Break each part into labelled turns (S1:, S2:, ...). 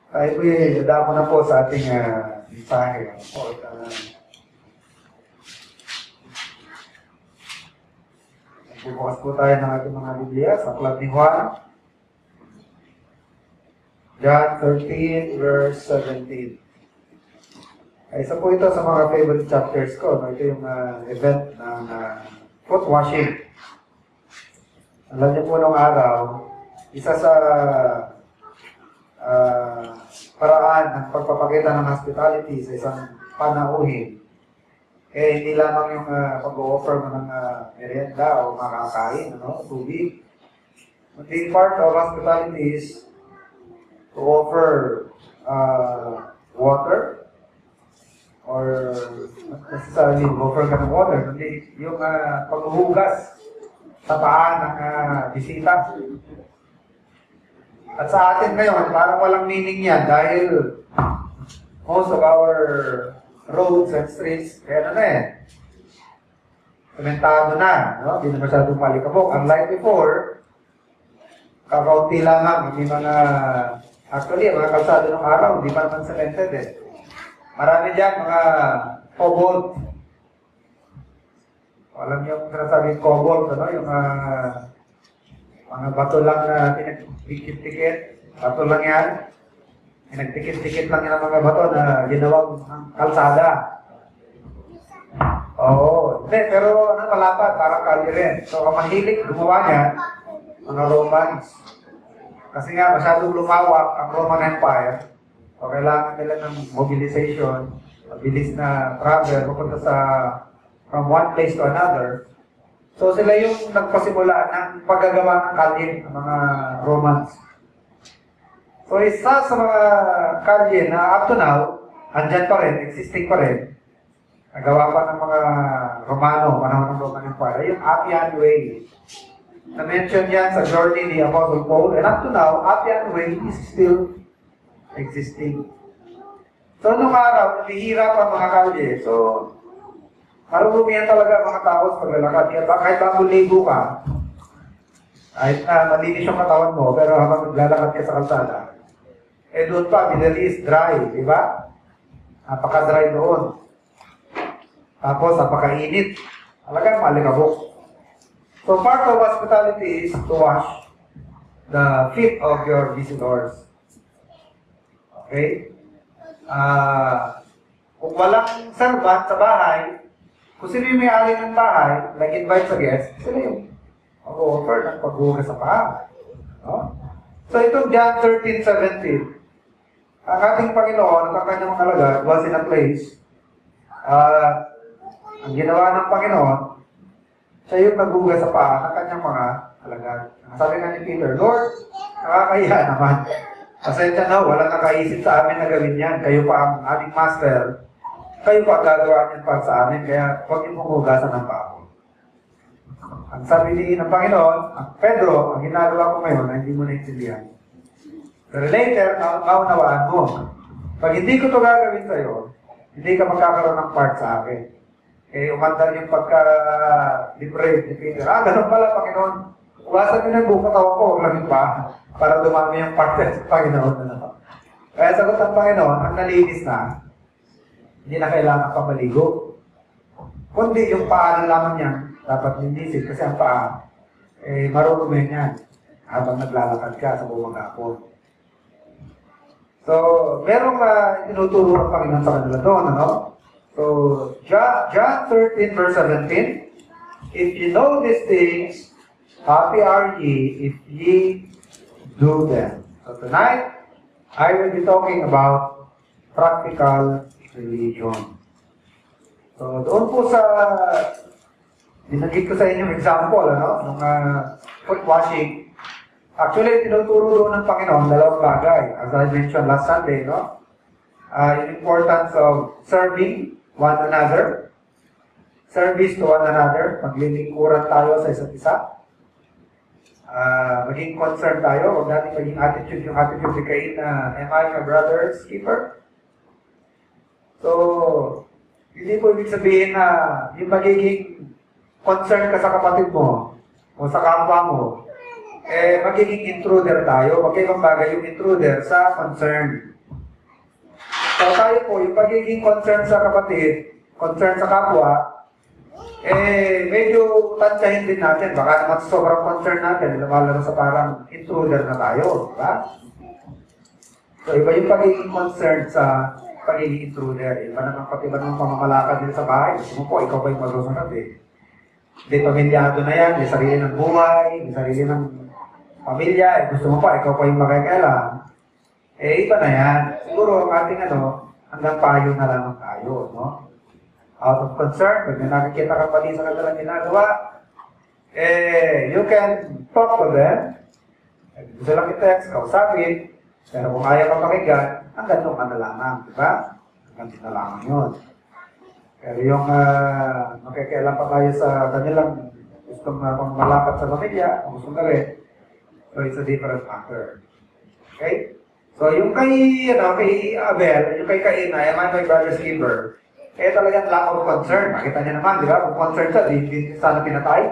S1: Tayo po dadako na po sa ating mensahe. Bukas po tayo ng ating mga Biblia sa Aklat ni Juan. John 13, verse 17. Isa po ito sa mga favorite chapters ko. Ito yung event ng foot washing. Alam niyo po nung araw, isa sa paraan ng pagpapakita ng hospitality sa isang panauhin, hindi lamang yung pag-o-offer mo ng merienda o makakain, tubig. Kundi part of hospitality is to offer water, or not necessarily offer ka ng water, kundi yung paghuhugas sa paa ng bisita. At sa atin ngayon, parang walang meaning yan dahil most of our roads and streets, sementado na, Hindi na masyadong palikabok. Unlike before, kakaunti lang hindi actually, mga kalsado ng araw, hindi pa naman cemented Marami dyan, mga cobalt. Alam niyo yung sinasabing cobalt, yung mga bato lang na pinagdikit-dikit. Bato lang yan. Pinagdikit-dikit lang yan ang mga bato na ginawang kalsada. Oo. Hindi, pero malapad, parang kalye rin. So, ang mahilig gumawa niya, mga Romans. Kasi nga, masyadong lumawak ang Roman Empire. So, kailangan nila ng mobilization, mabilis na travel, papunta from one place to another. So sila yung nagpasimula ng paggagawa ng kalye ng mga Romans. So isa sa mga kalye na up to now, andyan pa rin, existing pa rin, nagawa pa ng mga Romano, panahon ng Roman Empire, yung Appian Way. Na-mention yan sa journey ni Apostle Paul, and up to now, Appian Way is still existing. So nung araw, nahihirap ang mga kalye. So marurumihan talaga mga tao sa paglalakad. Kahit bagong ligo ka, kahit na malinis yung katawan mo, pero habang naglalakad ka sa kalsada, doon pa, Middle East, dry, di ba? Napaka-dry doon. Tapos, napaka-init. Talagang malikabok. So, part of hospitality is to wash the feet of your visitors. Okay? Kung walang servant sa bahay, kung sino yung may-ari ng bahay, nag-invite sa guest, sila yung mag-offer ng paghugas sa paa. So itong John 13:17, ang ating Panginoon, ang kanyang mga alagad, was in a place, ang ginawa ng Panginoon, siya yung naghugas sa paa ng kanyang mga alagad. Sabi nga ni Peter, Lord, nakakahiya naman. Pasensya na, walang nakaisip sa amin na gawin yan. Kayo pa ang aming master. Kayo pa gagawa niyan para sa amin, kaya huwag niyo pong hugasan ng paa. Ang sabi ng Panginoon, ang Pedro, ang ginagawa ko ngayon na hindi mo naintindihan. Pero later, maunawaan mo. Pag hindi ko ito gagawin sa'yo, hindi ka magkakaroon ng part sa akin. Umandar yung pagka-liberate ni Peter. Ganun pala, Panginoon. Hugasan niyo ng buong katawan ko, huwag lang yung paa, para dumami yung part sa Panginoon. Kaya sagot ng Panginoon, ang nalinis na, hindi na kailangan pa maligo. Kundi yung paa na lamang niya, dapat linisin kasi ang paa, marurumi niyan habang naglalakad ka sa buong hapon. So, merong tinuturo ng Panginoon sa kanila doon, So, John 13 verse 17, if you know these things, happy are ye if ye do them. So tonight, I will be talking about practical religion. So, doon po sa binanggit ko sa inyo example, nung foot washing. Actually, tinuturo doon ng Panginoon dalawang bagay. As I mentioned last Sunday, yung importance of serving one another, service to one another, maglilingkuran tayo sa isa't isa, maging concerned tayo, huwag natin maging attitude, yung attitude ni Cain na, am I my brother's keeper? So, hindi po ibig sabihin na yung magiging concern ka sa kapatid mo o sa kapwa mo, magiging intruder tayo. Magkaibang bagay yung intruder sa concern. So tayo po, yung pagiging concern sa kapatid, concern sa kapwa, medyo tansyahin din natin. Baka naman sobrang concern natin, lumalaro sa parang intruder na tayo, di ba? So iba yung pagiging concern sa pagiging intruder. Iba naman pati ba naman pamamalakad din sa bahay. Gusto mo po, ikaw pa yung magsusunod eh. Hindi pamilyado na yan, may sarili ng buhay, may sarili ng pamilya, gusto mo pa, ikaw pa yung makikialam. Iba na yan. Siguro ang ating hanggang payo na lang tayo, no? Out of concern, pag may nakikita ka pali sa kanilang ginagawa, you can talk to them. Gusto lang i-text, kausapin, pero kung ayaw ka pakinggan, hanggang doon ka na lamang, di ba? Hanggang doon na lamang yun. Pero yung makikialam pa tayo sa kanilang gustong malapit sa pamilya, kung gusto na rin, so it's a different matter. Okay? So yung kay Abel, yung kay Cain, I am my brother's keeper, talagang lack of concern. Makita niya naman, di ba? Kung concern siya, di sana pinatay.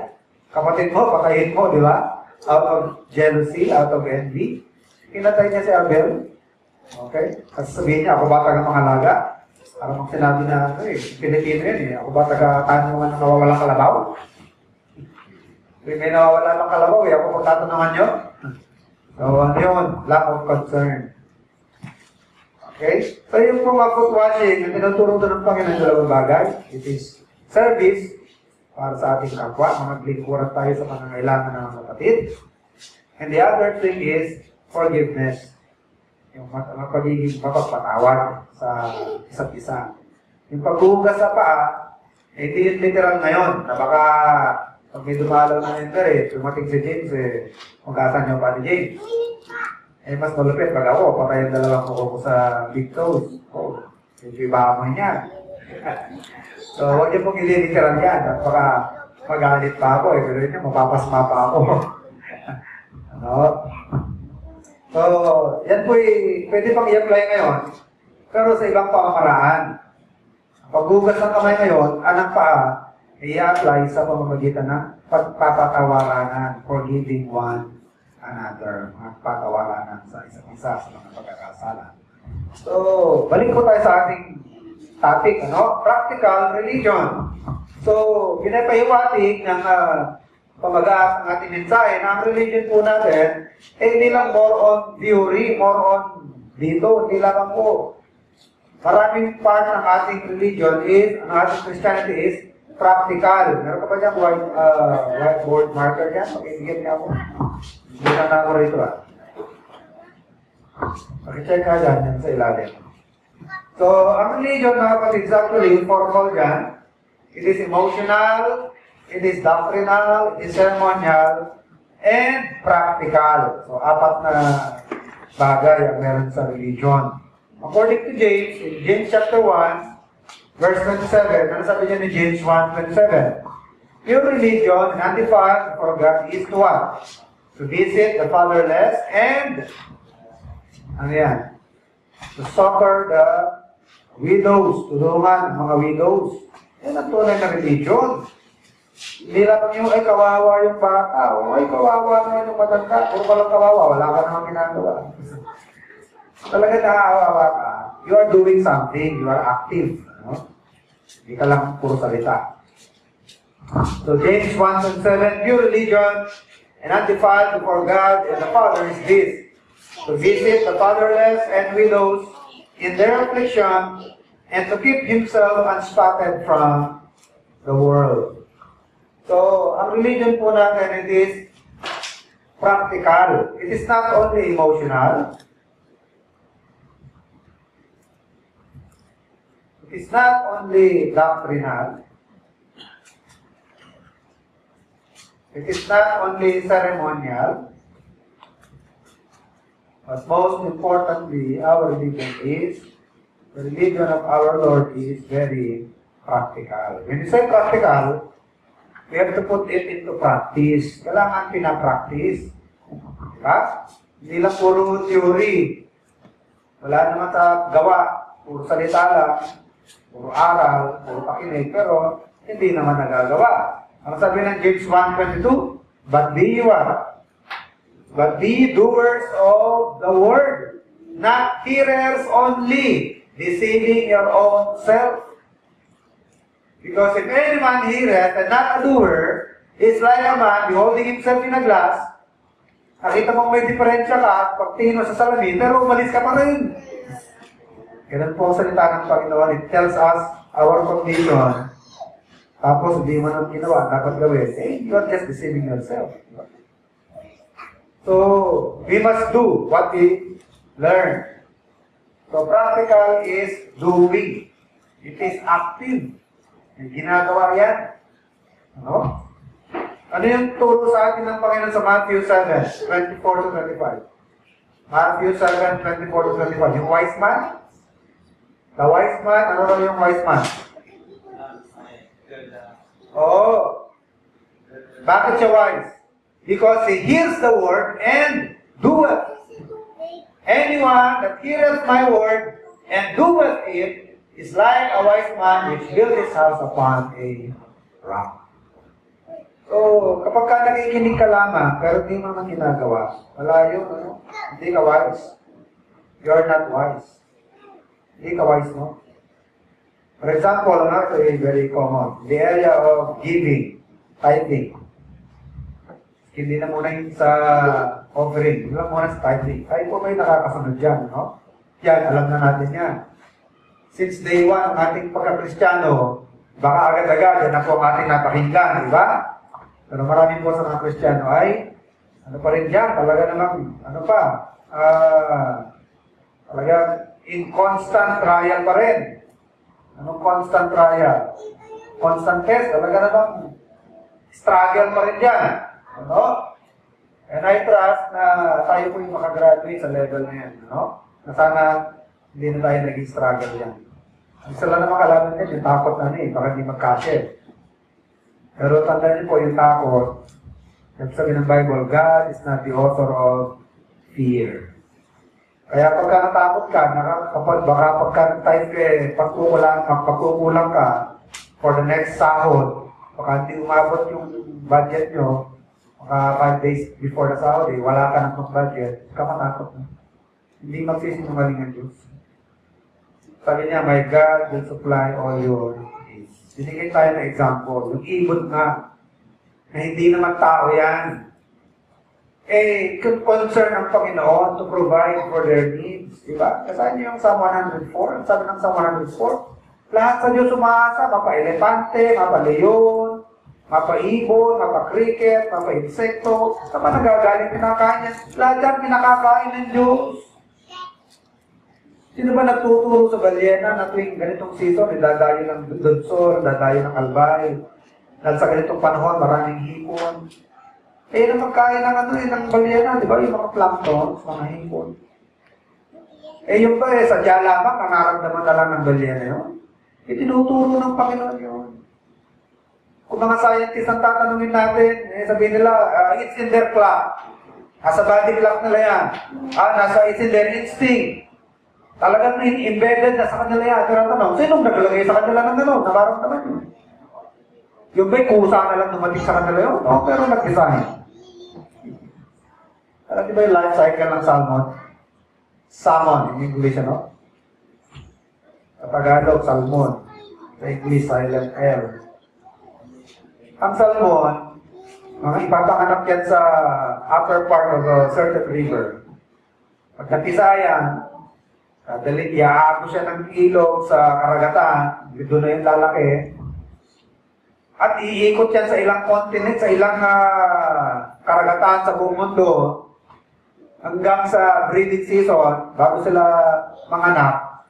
S1: Kapatid mo, patayin mo, di ba? Out of jealousy, out of envy. Pinatay niya si Abel. Okay? Kasi sabihin niya, ako ba taga mga laga? Parang sinabi na, Pilipino yun eh. Ako ba taga-tanungan ng nawawalang kalabaw? May nawawala ng kalabaw eh. Ako kung tatanungan nyo. So, ano yun? Lack of concern. Okay? So, yung mga foot washing, yung tinuturo doon ng Panginoon dalawang bagay, it is service para sa ating kapwa, maglingkuran tayo sa pangangailangan ng mga kapatid. And the other thing is forgiveness. Yung pagiging mapagpatawad sa isa't isa. Yung paghuhugas sa paa, hindi yung literal ngayon, na baka pag may dumalaw na member tumating si James, hugasan niyo pa ni James. Mas malupit pag ako, patay ang dalawang kuko ko sa big toes. Medyo iba mo niya. So, huwag niyo pong ililiteral yan. At baka magalit pa ako, pero yun yung mapapasma pa ako. So, yan po pwede pang i-apply ngayon, pero sa ibang pamamaraan. Paghugas ng kamay ngayon, anang paa, i-apply sa pamamagitan ng pagpapatawaranan, forgiving one another, mga patawaranan sa isa't isa sa mga pagkakasala. So, balik po tayo sa ating topic, practical religion. So, pinapahiwatig ng pamagat ng ating mensahe na ang religion po natin, hindi lang more on theory, more on dito, hindi lang po. Maraming part ng ating religion is, ang ating Christianity is practical. Meron ka pa dyan whiteboard marker dyan? Pakibigyan niya ako. Hindi na ako rito Pakicheck ka dyan, yan sa ilalim. So, ang religion mga kapatid is actually formal dyan. It is emotional, it is doctrinal, it is ceremonial, and practical. So, apat na bagay ang meron sa religion. According to James, in James chapter 1, verse 27, ano sabi niya ni James 1:27? Your religion and undefiled before God is to what? To visit the fatherless and, ano yan? To succor the widows, tulungan ang mga widows. Yan ang tunay na religion. Hindi lang yung, kawawa yung bata, o kawawa naman yung matanda, puro ka lang kawawa, wala ka naman ginagawa. Talaga nakaawawa ka, you are doing something, you are active. Hindi ka lang puro salita. So James 1:7, pure religion and undefiled before God and the Father is this, to visit the fatherless and widows in their affliction and to keep himself unspotted from the world. So, ang religion po natin, it is practical. It is not only emotional. It is not only doctrinal. It is not only ceremonial. But most importantly, our religion is, the religion of our Lord is very practical. When you say practical, we have to put it into practice. Kailangan pinapractice. Diba? Hindi lang puro theory. Wala naman sa gawa. Puro salita lang. Puro aral. Puro pakinig. Pero hindi naman nagagawa. Ang sabi ng James 1:22, but be you what? But be doers of the word, not hearers only. deceiving your own self. Because if any man heareth and not a doer, is like a man beholding himself in a glass. Nakita mo may diferensya ka, pagtingin mo sa salamin, pero umalis ka pa rin. Ganun po ang salita ng Panginoon. It tells us our condition. Tapos hindi mo nang ginawa, dapat gawin. You are just deceiving yourself. So, we must do what we learn. So, practical is doing. It is active. May ginagawa yan. Ano? Ano yung turo sa atin ng Panginoon sa Matthew 7, 24 to 25? Matthew 7, 24 to 25. Yung wise man? The wise man, ano raw yung wise man? Oo. Bakit siya wise? Because he hears the word and doeth. Anyone that heareth my word and doeth it is like a wise man which built his house upon a rock. So, kapag ka nakikinig ka lamang, pero hindi mo naman ginagawa, wala yun, ano? Hindi ka wise. You are not wise. Hindi ka wise, no? For example, ito is very common. The area of giving, tithing. Hindi na muna yung sa offering. Hindi lang muna sa tithing. Tayo po may nakakasunod dyan, no? Yan, alam na natin yan. Since day one, ang ating pagka-Kristiyano, baka agad-agad, yan na po ang ating napakinggan, di ba? Pero marami po sa mga Kristiyano ay, ano pa rin dyan, talaga namang, ano pa, talaga in constant trial pa rin. Anong constant trial? Constant test, talaga namang struggle pa rin dyan. Ano? And I trust na tayo po yung makagraduate sa level na yan, ano? Na sana hindi na tayo naging struggle yan. Ang isa lang naman kalaban din, yung takot na baka hindi magkasya. Pero tandaan niyo po yung takot, sabi ng Bible, God is not the author of fear. Kaya pagka natakot ka, baka pagka nag-type ka, pagkukulang ka for the next sahod, baka hindi umabot yung budget nyo, baka 5 days before the sahod, wala ka nang budget, ka matakot na. Hindi magsisinungaling ang Diyos. Sabi niya, my God will supply all your needs. Binigay tayo ng example. Yung ibon nga, na hindi naman tao yan. Concern ng Panginoon to provide for their needs. Diba? Kasaan niyo yung Psalm 104? Sabi ng Psalm 104, lahat sa Diyos umaasa, mapa-elepante, mapa-leon, mapa-ibon, mapa-cricket, mapa-insekto. Saan ba nagagaling pinakain yan? Lahat yan pinakakain ng Diyos. Sino ba nagtuturo sa balyena na tuwing ganitong season, dadayo ng dunsor, dadayo ng albay, dahil sa ganitong panahon, maraming hipon. Na magkain ng ng balyena, di ba? Yung mga plankton, mga hipon. Yung ba sadya lamang, nanaramdaman na lang ng balyena yun. Tinuturo ng Panginoon yun. Kung mga scientists ang tatanungin natin, sabihin nila, it's in their clock. Nasa body clock nila yan. It's in their instinct. Talagang embedded na sa kanila yan. Pero tanong, sinong naglagay sa kanila ng gano'n? Nararamdaman yun. Yung ba'y kusa na lang dumating sa kanila yun? No, pero nag-design. Alam niyo ba yung life cycle ng salmon? Salmon, in English, ano? Sa Tagalog, salmon. Sa English, silent L. Ang salmon, mga ipapanganak yan sa upper part of a certain river. Pag napisayan, iaako siya ng ilog sa karagatan, doon na yung lalaki, at iikot yan sa ilang continent, sa ilang karagatan sa buong mundo, hanggang sa breeding season, bago sila manganak,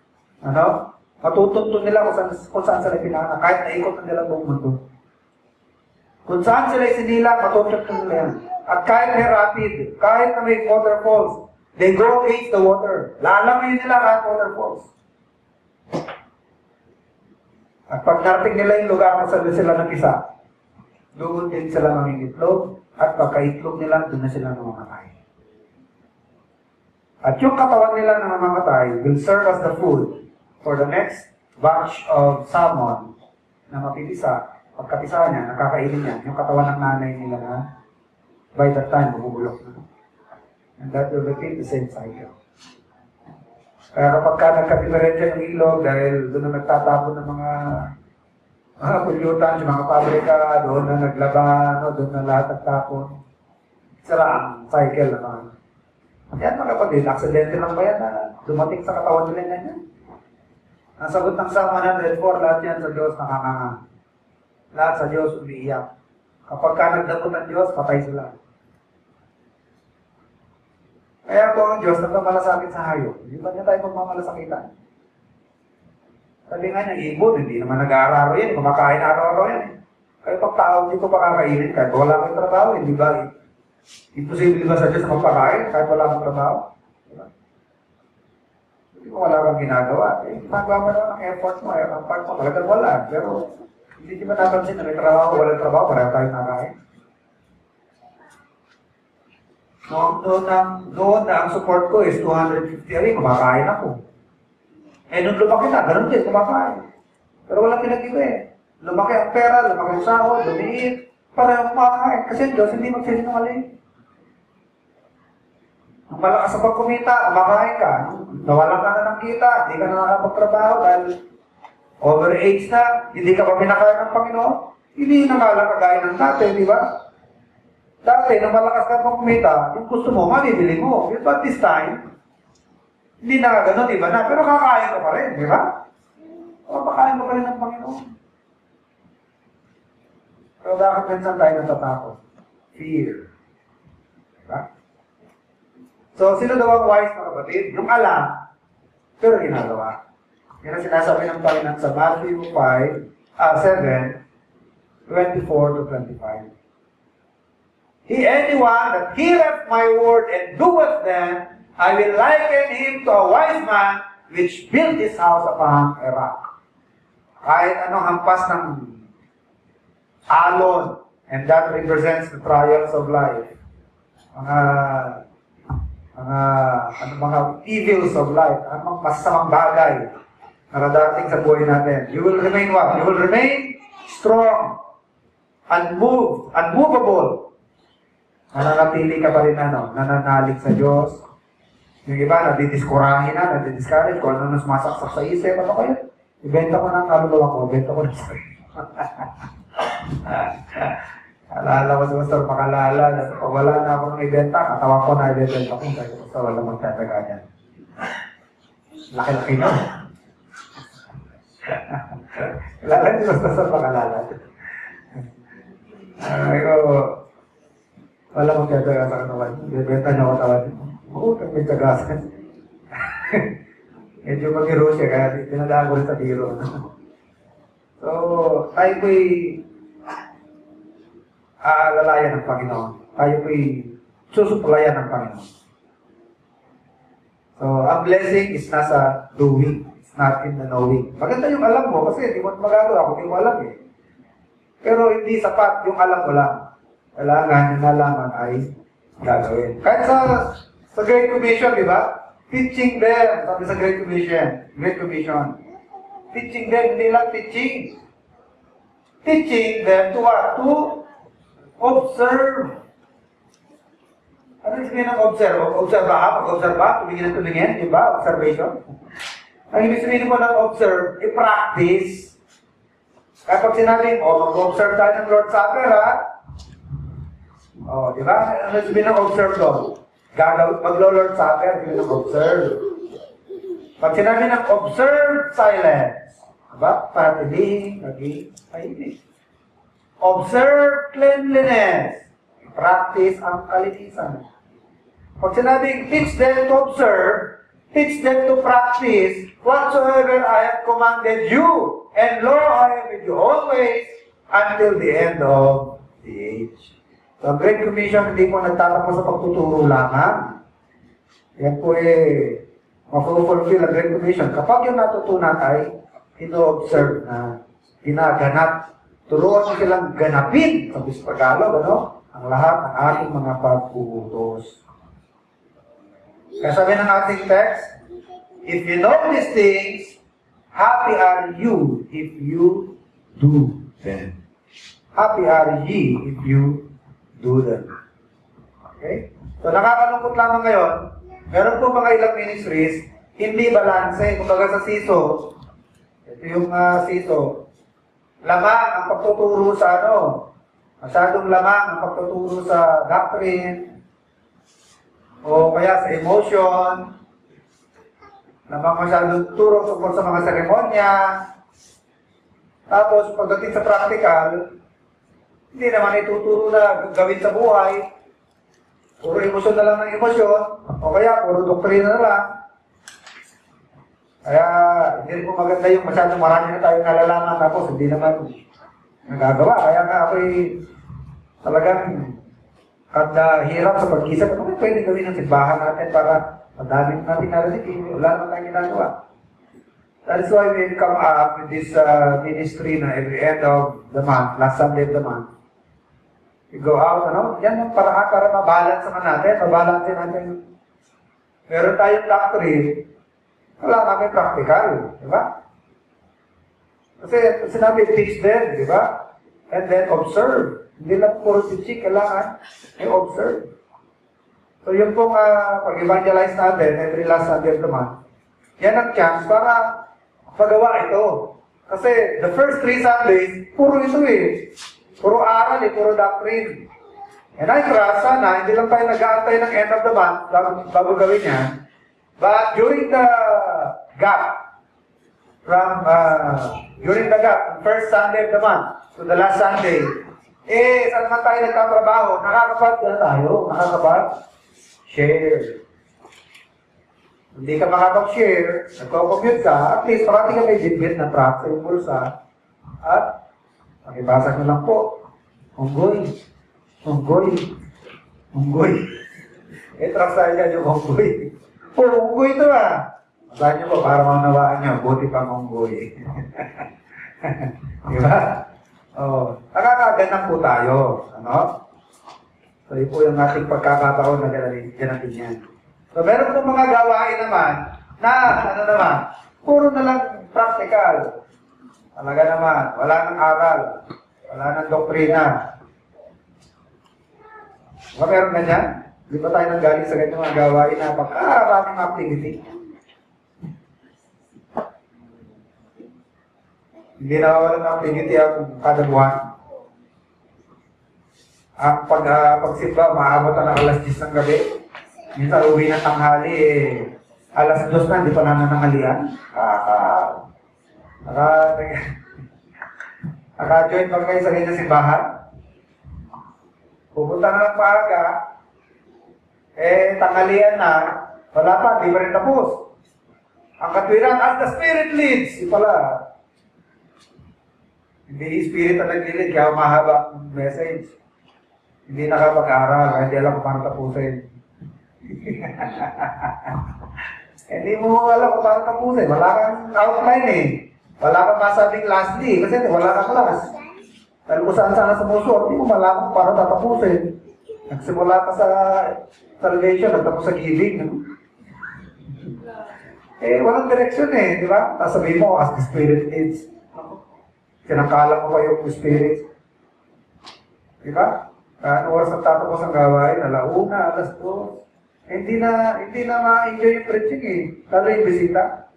S1: matutunto nila kung saan sila pinanganak, kahit naikot na nila buong mundo. Kung saan sila isinila, matutunto nila yan. At kahit may rapid, kahit na may waterfalls, they go against the water. Lalamin nila kahit waterfalls. At pag narating nila yung lugar na sila nag-isa, doon din sila mangingitlog, at pagka-itlog nila, doon na sila namamatay. At yung katawan nila na mamamatay will serve as the food for the next batch of salmon na mapipisa. Pagkapisa niya, nakakainin niya, yung katawan ng nanay nila na by that time, bubulok na. And that will repeat the same cycle. Kaya kapag ka nagka-diferensya ng ilog dahil doon na nagtatapon ng mga pollutants, mga pabrika, doon na naglaban, doon na lahat nagtapon. Sira ang cycle naman. Yan mga kapatid, aksidente lang ba yan na dumating sa katawan nila yan? Ang sagot ng Psalm 104, lahat yan sa Diyos nakakanga. Lahat sa Diyos umiiyak. Kapag ka nagdamot ng Diyos, patay sila. Kaya po ang Diyos nagmamalasakit sa hayop. Hindi ba niya tayo magmamalasakitan? Sabi nga niya, ibon, hindi naman nag-aararo yan. Kumakain araw-araw yan. Kaya pag tao, hindi ko pakakainin. Kahit wala kang trabaho, hindi ba? Imposible ba sa Diyos na magpakain kahit wala kang trabaho? Diba? Hindi ko wala kang ginagawa. Ginagawa mo naman ang effort mo. Ang part mo, talagang wala. Pero hindi ba napansin na may trabaho, walang trabaho, pareho tayo nakain. Noon na ang support ko is 250 a week, kumakain ako. Nung lumaki na, ganun din, kumakain. Pero walang pinag-iba eh. Lumaki ang pera, lumaki ang sahod, lumiit, parang kumakain. Kasi ang Diyos hindi magsisinungaling. Nung malakas sa pagkumita, kumakain ka. Nawalan ka na ng kita, hindi ka na nakapagtrabaho dahil overage na, hindi ka pa pinakain ng Panginoon. Hindi na nga lang kagaya ng dati, di ba? Dati, nung malakas ka pang kumita, yung gusto mo, mabibili mo. But this time, hindi na gano'n, iba na. Pero kakain ka pa rin, di ba? O, makain mo pa rin ng Panginoon. Pero bakit minsan tayo natatakot? Fear. Diba? So, sino daw ang wise mga kapatid? Yung alam, pero ginagawa. Yan ang sinasabi ng Panginoon sa Matthew 7, 24 to 25. Anyone that heareth my word and doeth them, I will liken him to a wise man which built his house upon a rock. Kahit anong hampas ng alon, and that represents the trials of life. Mga evils of life, mga masasamang bagay na dadating sa buhay natin. You will remain what? You will remain strong, unmovable. Nananatili ka pa rin nananalig sa Diyos. Yung iba, nadidiskurahin na, nadidiscourage kung ano sumasaksak sa isip. Ano kayo? Ibenta ko ng kaluluwa ko, ibenta ko ng sarili. Alala ko si Pastor Makalala, na pag wala na ako ng ibenta, katawan ko na ibenta ko, sabi ko, Pastor, wala magtataga niyan. Laki-laki na. Alala niyo si Pastor Makalala. Ay ko, wala mong tiyataga sa katawan. Bibenta niya ako tawan. Oo, may tagasan. Medyo mag-hero siya, kaya pinadaan ko rin sa biro. So, tayo po'y aalalayan ng Panginoon. Tayo po'y susuplayan ng Panginoon. So, ang blessing is nasa doing. It's not in the knowing. Maganda yung alam mo, kasi hindi mo magagawa kung hindi mo alam eh. Pero hindi sapat yung alam mo lang. Kailangan yung nalaman ay gagawin. Kahit sa Great Commission, di ba? Teaching them, sabi sa Great Commission. Great Commission. Teaching them, hindi lang teaching. Teaching them to what? To observe. Ano yung sabihin ng observe? Observe ba? Tumingin, di ba? Observation. Ang ibig sabihin ko ng observe, i-practice. Kaya pag sinabi, mag-observe tayo ng Lord's Supper, ha? Di ba? Ano sabihin ng observe doon? Mag-Lord's Supper, sabihin ng observe. Pag sinabi ng observe silence, diba? Patilihin, naging tahimik. Observe cleanliness. Practice ang kalinisan. Pag sinabing teach them to observe, teach them to practice whatsoever I have commanded you. And lo, I am with you always until the end of the age. So, ang Great Commission, hindi po nagtatapos sa pagtuturo lamang. Yan po mapufulfill ang Great Commission. Kapag yung natutunan ay ino-observe na ginaganap, turuan mo silang ganapin sa Tagalog, ang lahat ng ating mga pag-uutos. Kaya sabi ng ating text, if you know these things, happy are you if you do them. Happy are ye if you do them. Okay? So nakakalungkot lamang ngayon, meron po mga ilang ministries, hindi balanse. Kumbaga sa siso, ito yung siso, lamang ang pagtuturo sa ano, masyadong lamang ang pagtuturo sa doctrine, o kaya sa emotion, lamang masyadong turo tungkol sa mga seremonya. Tapos, pagdating sa practical, hindi naman ituturo na gawin sa buhay. Puro emosyon na lang ng emosyon, o kaya puro doktrina na lang. Kaya, hindi rin po maganda yung masyadong marami na tayong nalalaman, tapos hindi naman nagagawa. Kaya nga ako'y talagang kada hirap sa pag-isip, ano pwede gawin ng simbahan natin para madaming natin narinig, wala naman tayong ginagawa. That is why we come up with this ministry na every end of the month, last Sunday of the month. We go out, ano? Yan yung paraan para mabalance naman natin, mabalance natin. Meron tayong doctrine, wala namin practical, di ba? Kasi sinabi, teach them, di ba? And then observe. Hindi lang puro teaching, kailangan observe. So yung pong pag-evangelize natin, every last Sunday of the month, yan ang chance para pagawa ito. Kasi the first 3 Sundays, puro ito eh. Puro aral eh, puro doctrine. And I trust, sana, hindi lang tayo nag-aantay ng end of the month bago gawin yan. But during the gap, during the gap, first Sunday of the month to the last Sunday, saan naman tayo nagtatrabaho, nakakapag-share. Hindi ka makapag-share, nagko-commute ka, at least parati ka may bit na trap sa yung bulsa, at pakibasa nyo lang po, unggoy. Trap tayo dyan yung unggoy. Unggoy ito Masahin nyo po, para maunawaan nyo, buti pang unggoy. Diba? Nakakaganang po tayo. Ano? So, yun po yung ating pagkakataon na ganatin yan. So, meron pong mga gawain naman na, puro na lang practical. Talaga naman, wala nang aral, wala nang doktrina. Meron ganyan? Di ba tayo nanggaling sa ganyan mga gawain na pagkakaraming activity? Hindi nawawalan ng activity ang kada buwan. Ang pagsimba, maabot na alas 10 ng gabi. Minsan uwi ng tanghali, alas 2 na, hindi pa nananangalian. Naka-join pa kayo sa ganyan simbahan. Pupunta na ng maaga, tanghalian na, wala pa, di ba rin tapos. Ang katwiran, as the Spirit leads, di pala. Hindi Spirit ang nag-lead, kaya mahaba ang message. Hindi nakapag-aral, kaya hindi alam kung paano tapusin. Hindi mo alam kung paano tapusin. Wala kang outline eh. Wala kang masabing lastly, kasi wala kang class. Dahil kung saan-saan sumusuot, hindi mo malaman kung paano tatapusin. Nagsimula ka sa salvation, nagtapos sa giving. Walang direksyon eh, di ba? Tapos sabihin mo, as the Spirit leads. Kinakala mo pa yung Spirit. Di ba? Ano oras ang tatapos ang gawain? Alauna, alas 2. Hindi na ma-enjoy yung preaching eh. Lalo yung bisita.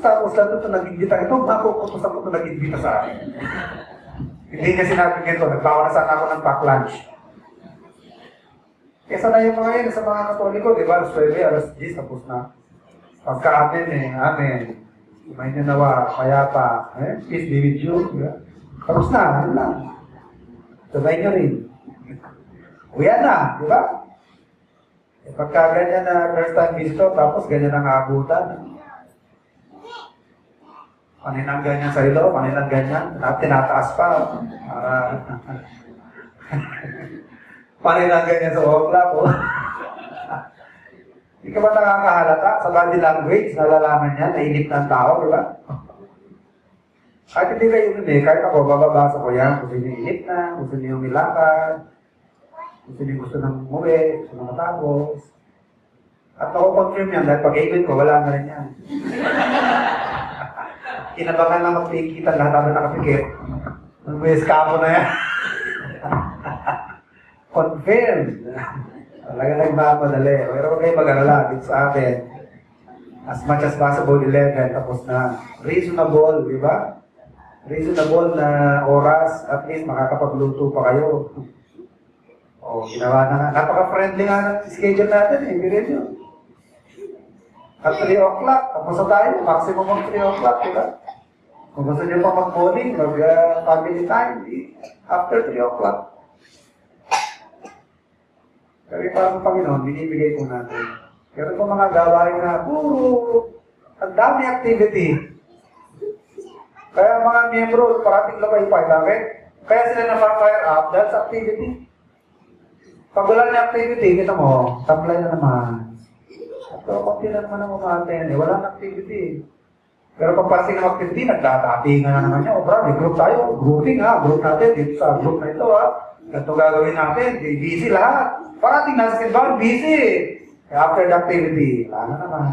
S1: Tapos lang ito nag-imbita. Ito, makukutos ako ito nag-imbita sa akin. Hindi niya sinabi nito. Nagbawa na sana ako ng pack lunch. Kesa na yung mga yun sa mga Katoliko, di ba? Alas 9, alas 10, tapos na. Pagka-amen amen. May nanawa, payapa. Peace be with you. Tapos na, ano lang. Sabay nyo rin. Uyan na, di ba? Pagka ganyan na first time visitor, tapos ganyan ang aabutan. Paninang ganyan sa ilo, paninang ganyan, tinataas pa. Para paninang ganyan sa okla po. Hindi ka ba nakakahalata sa body language, nalalaman niya, nainip ng tao, di ba? Kahit hindi kayo kahit ako, bababasa ko yan, kung sino inip na, kung sino yung nilakad, kung sino gusto nang umuwi, gusto nang matapos. At ako-confirm yan, dahil pag-amen ko, wala na rin yan. Inabangan na magpikitan lahat namin nakapikit. Nag-may eskapo na yan. Confirm. Talaga nagmamadali. Pero huwag kayo mag-alala dito sa atin. As much as possible, 11, tapos na. Reasonable, di ba? Reasonable na oras, at least makakapagluto pa kayo. O, ginawa na nga. Napaka-friendly nga ng schedule natin, eh. Birin nyo. At 3 o'clock, tapos na tayo. Maximum of 3 o'clock, di ba? Kung gusto nyo pa mag-morning, mag-family time, after 3 o'clock. Pero parang Panginoon, binibigay po natin. Pero kung mga gawain na, ang dami activity. Kaya mga miyembro, parating lumay-pay. Bakit? Kaya sila na-fire up dahil sa activity. Pag wala na activity, kita mo, tablay na naman. Pero konti na naman ang umaten, wala na activity. Pero pagpasing ng activity, nagdadatingan na naman niya. O bro, may group tayo. Grouping ha, group natin. Dito sa group na ito ha. Ito gagawin natin. Busy lahat. Parating nasa simbahan, busy. After the activity, wala na naman.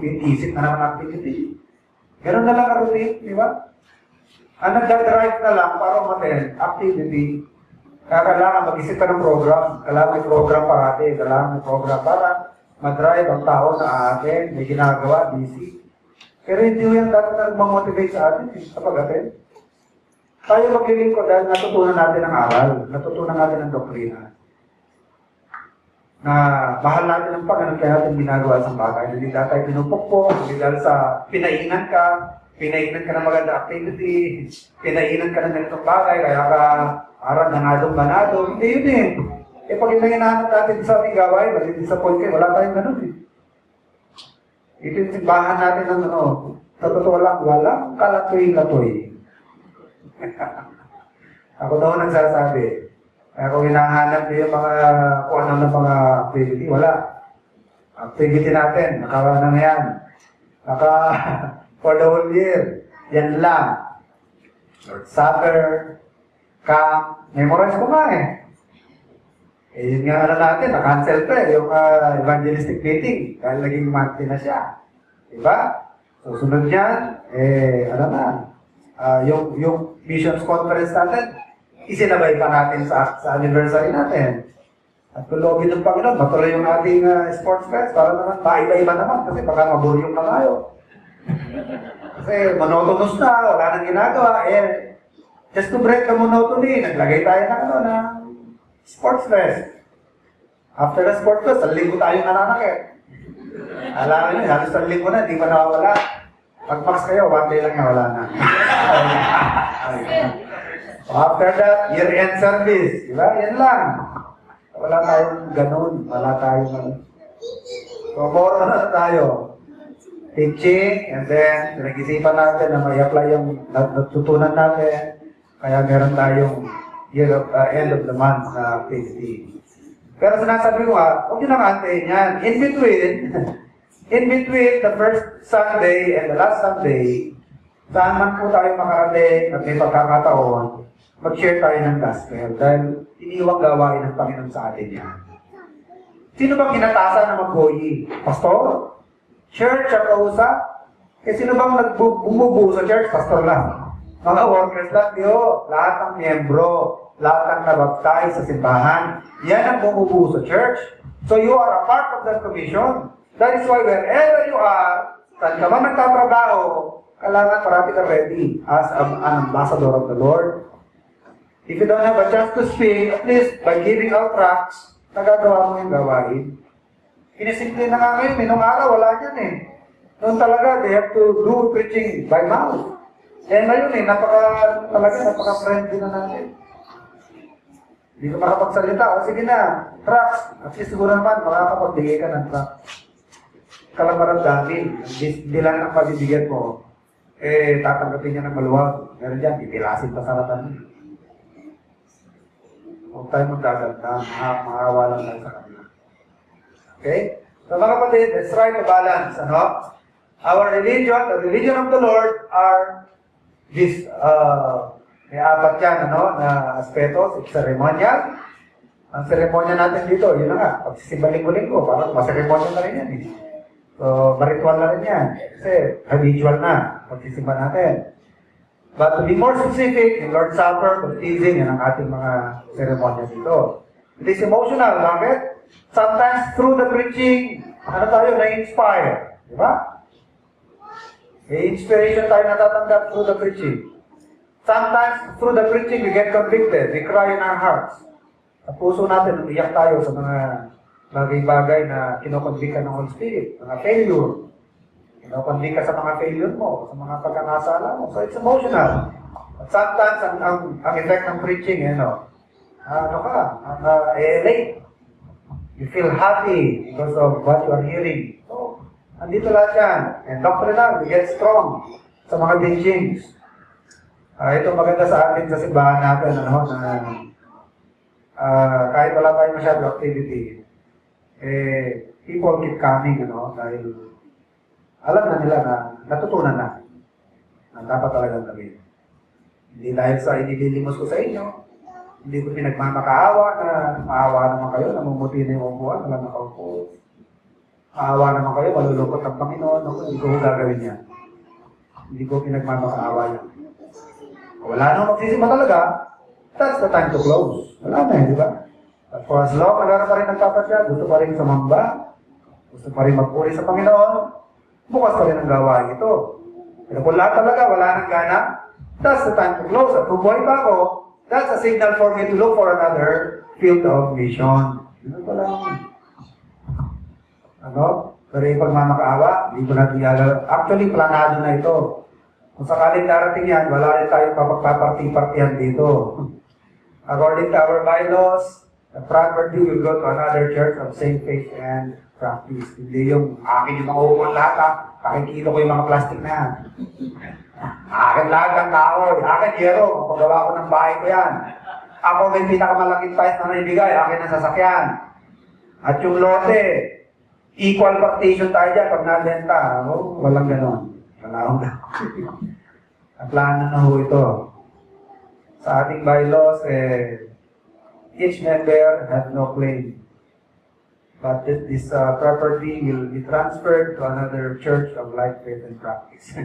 S1: Isip na naman activity. Ganun na lang ang routine, di ba? Ang nagdadrive na lang para umaten, activity. Kaya kailangan mag-isip ka ng program. Kailangan may program parati. Kailangan may program para madrive ang tao na atin. May ginagawa, busy. Pero hindi yung dati nag-motivate sa atin sa pag-aten. Tayo maglilingkod dahil natutunan natin ang aral. Natutunan natin ang doktrina. Na mahal natin ang Panginoon kaya natin ginagawa sa bagay. Hindi dahil tayo pinupukpok, hindi dahil sa pinainan ka ng maganda activity, pinainan ka ng ganitong bagay, kaya ka parang ganadong-ganado. Hindi yun eh. Eh pag hinahanap natin sa ating gawain, mali-disappoint kayo, wala tayong ganun eh. Ito yung simbahan natin ng sa totoo lang, walang kalatoy-latoy. Ako daw nagsasabi. Kaya kung hinahanap niyo yung mga, kung ano ng mga activity, wala. Activity natin, nakawa na yan. For the whole year. Yan lang. Soccer, camp, memorize ko nga eh. Eh yun nga natin, na-cancel pa eh, yung evangelistic meeting. Dahil naging monthly na siya. Diba? So sunod yan, yung missions conference natin, isinabay pa natin sa anniversary natin. At kung lobby ng Panginoon, matuloy yung ating sports fest para naman maiba-iba naman kasi baka maburyong na tayo. Kasi monotonous na, wala nang ginagawa. Eh, just to break the monotony, naglagay tayo ng sports fest. After the sports fest, sa linggo tayong nananakit. Alam niyo, halos sa linggo na, di pa nawawala. Pag-max kayo, one day lang yan, wala na. After that, year-end service. Diba? Yan lang. Wala tayong ganun. Wala tayong So, more na tayo. Teaching, and then, pinag-isipan natin na may apply yung natutunan natin. Kaya meron tayong end of the month na activity. Pero sinasabi ko huwag nyo nang antayin yan. In between the first Sunday and the last Sunday, saan man po tayo makarating at may pagkakataon, mag-share tayo ng gospel dahil iniwang gawain ng Panginoon sa atin yan. Sino bang kinatasan na mag-goyi? Pastor? Church ang kausap? Eh sino bang bumubuo sa church? Pastor lang. Mga workers lang, lahat ng miyembro, lahat ng nabaptize sa simbahan, yan ang bumubuo sa church. So you are a part of that commission. That is why wherever you are, saan ka man nagtatrabaho, kailangan parati ka ready as an ambassador of the Lord. If you don't have a chance to speak, at least by giving out tracts, nagagawa mo yung gawain. Kinisimple na nga ngayon, minong araw, wala yan eh. Noon talaga, they have to do preaching by mouth. Eh ngayon napaka-friendly na natin. Hindi ka makapagsalita, sige na, tracts. At least siguro naman, makakapagbigay ka ng tracts. Kalamaran dami, hindi lang ang pabibigyan mo, eh tatanggapin niya ng maluwag. Meron dyan, ipilasin pa sa ratan. Huwag tayo magdaganda, maawa lang tayo sa kanila. Okay? So mga kapatid, let's try to balance. Our religion, the religion of the Lord are this, may apat yan, na aspetos, ceremonial. Ang seremonya natin dito, yun na nga, pagsisimba linggo-linggo, parang maseremonya na rin yan eh. So, maritual na rin yan. Kasi, habitual na, pagsisimba natin. But to be more specific, yung Lord's Supper, baptism, yan ang ating mga seremonya dito. It is emotional. Bakit? Sometimes through the preaching, na-inspire. Di ba? May inspiration tayo natatanggap through the preaching. Sometimes through the preaching, we get convicted. We cry in our hearts. Sa puso natin, umiyak tayo sa mga bagay-bagay na kinokonvict ka ng Holy Spirit. Mga failure. Kinokonvict ka sa mga failure mo, sa mga pagkakasala mo. So it's emotional. But sometimes, ang effect ng preaching, elate. You feel happy because of what you are hearing. So, andito lahat yan. And doctrinal, we get strong sa mga teachings. Ito maganda sa atin sa simbahan natin, kahit wala tayong masyadong activity, people keep coming, dahil alam na nila na natutunan na dapat talagang gawin. Hindi dahil sa inililimos ko sa inyo, hindi ko pinagmamakaawa na maawa naman kayo, namumuti na yung upuan, wala nakaupo. Maawa naman kayo, malulungkot ang Panginoon, hindi ko gagawin yan. Hindi ko pinagmamakaawa yan. Wala nang magsisimba talaga, that's the time to close. Wala na, di ba? But for as long, meron pa rin nagpapasya, gusto pa rin sumamba, gusto pa rin magpuri sa Panginoon, bukas pa rin ang gawain ito. Pero kung lahat talaga, wala nang gana, that's the time to close. At kung buhay pa ako, that's a signal for me to look for another field of mission. Yun pa lang. Pero yung pagmamakaawa, hindi ko natin gagawin. Actually, planado na ito. Kung sakaling darating yan, wala rin tayong papagpaparti-partihan dito. According to our bylaws, the property will go to another church of same faith and practice. Hindi yung akin yung mga upon lahat, kakikilo ko yung mga plastic na yan. Akin lahat ng kahoy, akin yero, paggawa ko ng bahay ko yan. Ako may pinakamalaking price na naibigay, akin ang sasakyan. At yung lote, equal partition tayo dyan pag nabenta. Walang ganon. Wala akong ganon. Ang plano na ho ito. Sa ating bylaws, each member has no claim. But this property will be transferred to another church of like faith and practice.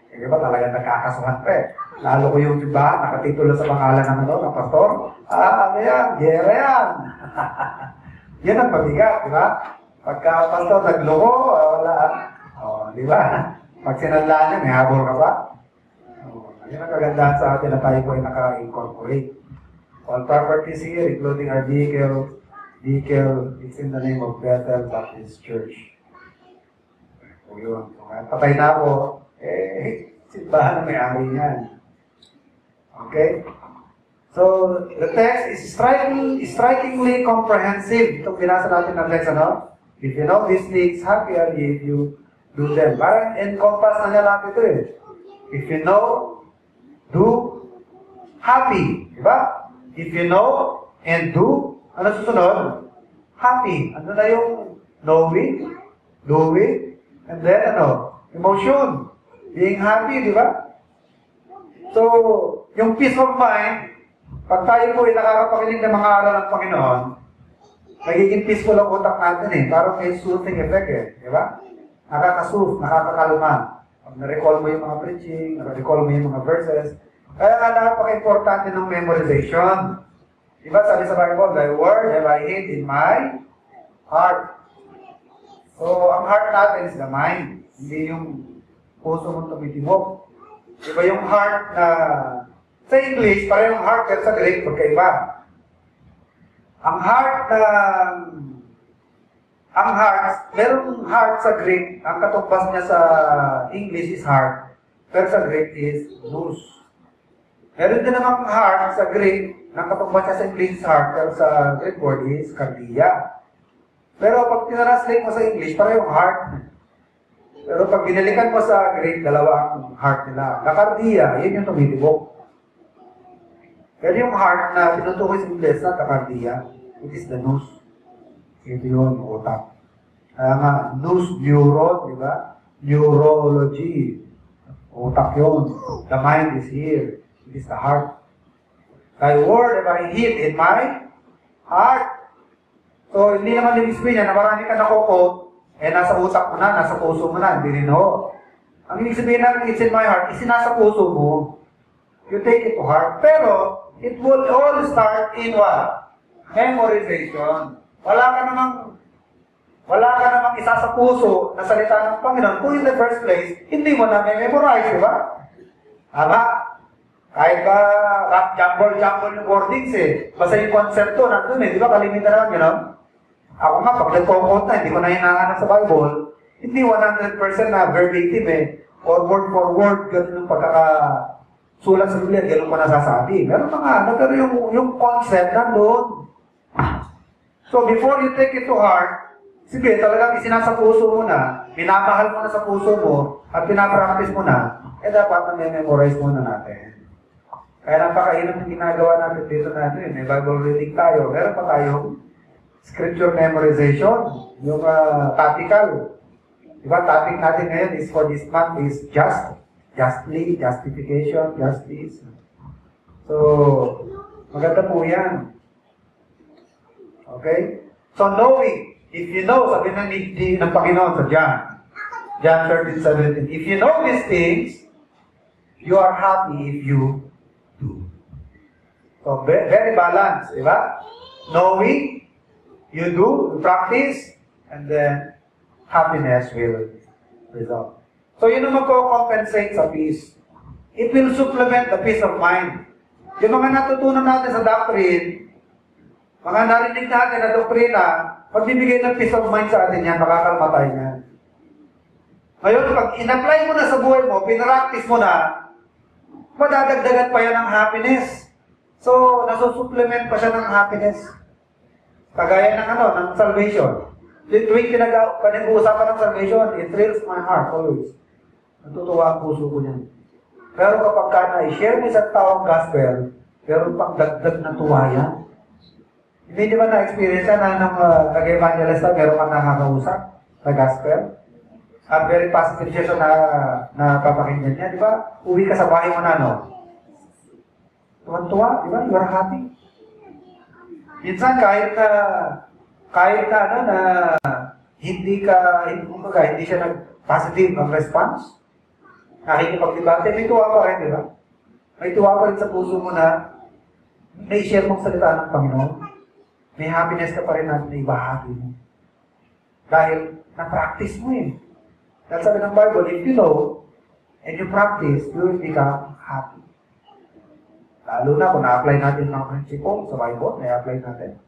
S1: Kaya ba talagang nagkakasuhan pa eh. Lalo ko yung simbahan, nakatitulo sa pangalan ng pastor. Ano yan? Gera yan. Yan ang pabigat, di ba? Pagka pastor nagloko, wala. Di ba? Pag sinanlaan niya, may habol ka pa. Yan ang kagandahan sa atin na tayo po ay naka-incorporate. All properties here, including our vehicle, it's in the name of Bethel Baptist Church. O yun. Patay na ako, simbahan na may-ari niyan. Okay? So, the text is strikingly comprehensive. Itong binasa natin ng text, If you know these things, happy are ye if you do them. Parang encompass na niya lahat ito eh. If you know, do, happy. Diba? If you know and do, ano susunod? Happy. Ano na yung knowing, doing, and then emotion. Being happy, di ba? So, yung peace of mind, pag tayo po ay nakakapakinig ng mga aral ng Panginoon, magiging peaceful ang utak natin eh. Parang may soothing effect eh. Di ba? Nakaka-soothe, nakakakalma. Pag na-recall mo yung mga preaching, na-recall mo yung mga verses, kaya nga napaka-importante ng memorization. Di ba sabi sa Bible, Thy word have I hid in my heart. So, ang heart natin is the mind. Hindi yung puso mong tumitibok. Diba yung heart na sa English, parang yung heart pero sa Greek, magkaiba. Merong heart sa Greek, ang katumbas niya sa English is heart, pero sa Greek is nous. Meron din namang heart sa Greek, ang katumbas niya sa English is heart, pero sa Greek word is cardia. Pero pag tinranslate mo sa English, parang yung heart. Pero pag binalikan mo sa Greek, dalawa ang heart nila. Kakardia, yun yung tumitibok. Pero yung heart na tinutukoy sa English na kakardia, it is the nous. Ito yun, utak. Kaya nga, nous neuron, di ba? Neurology. Utak yun. The mind is here. It is the heart. Thy word have I hid in my heart. So, hindi naman yung sabihin niya na marami ka nakukot, nasa utak mo na, nasa puso mo na, hindi rin ho. Ang ibig sabihin natin, it's in my heart, is nasa puso mo. You take it to heart. Pero, it will all start in what? Memorization. Wala ka namang isa sa puso na salita ng Panginoon kung in the first place, hindi mo na memorize, di ba? Tama? Kahit ka jumble yung wordings eh. Basta yung konsepto nandun eh. Di ba kalimitan naman, you know? Ako nga, pag nagko-quote na, hindi ko na hinahanap sa Bible, hindi 100% na verbatim eh. Or word for word, ganun yung pagkakasulat sa Biblia, ganun ko nasasabi. Pero pero yung concept nandun. So before you take it to heart, sige, talagang isinasa puso mo na, minamahal mo na sa puso mo, at pinapractice mo na, dapat na memorize muna natin. Kaya napakainam yung ginagawa natin dito natin. May Bible reading tayo. Meron pa tayong scripture memorization, yung topical. Diba, topic natin ngayon is for this month is justly, justification, justice. So, maganda po yan. Okay? So, knowing, if you know, sabi ng Panginoon sa John 13:17, if you know these things, you are happy if you do. So, very balanced, di ba? Knowing, you do, you practice, and then happiness will result. So, yun ang magko-compensate sa peace. It will supplement the peace of mind. Yung mga natutunan natin sa doctrine, mga narinig natin na doktrina, pagbibigay ng peace of mind sa atin yan, makakalma tayo yan. Ngayon, pag in-apply mo na sa buhay mo, pinractice mo na, madadagdagan pa yan ng happiness. So, nasusupplement pa siya ng happiness. Kagaya ng salvation. Tuwing pinag-uusapan ng salvation, it thrills my heart always. Natutuwa ang puso ko niyan. Pero kapag ka na-share mo sa taong gospel, pero pang dagdag na tuwa yan. Hindi ba na-experience yan na nung nag-evangelista, meron kang nakakausap sa gospel? At very positive siya na papakinggan niya, di ba? Uwi ka sa bahay mo na, no? Tuwan-tuwa, di ba? You are happy. Minsan, kahit hindi siya nag-positive ang response, nakikipag-debate, may tuwa pa rin, di ba? May tuwa pa rin sa puso mo na may share mong salita ng Panginoon. May happiness ka pa rin na ibahagi mo. Dahil na-practice mo eh. Dahil sabi ng Bible, if you know and you practice, you will become happy. Lalo na kung na-apply natin ng principle sa Bible, na-apply natin.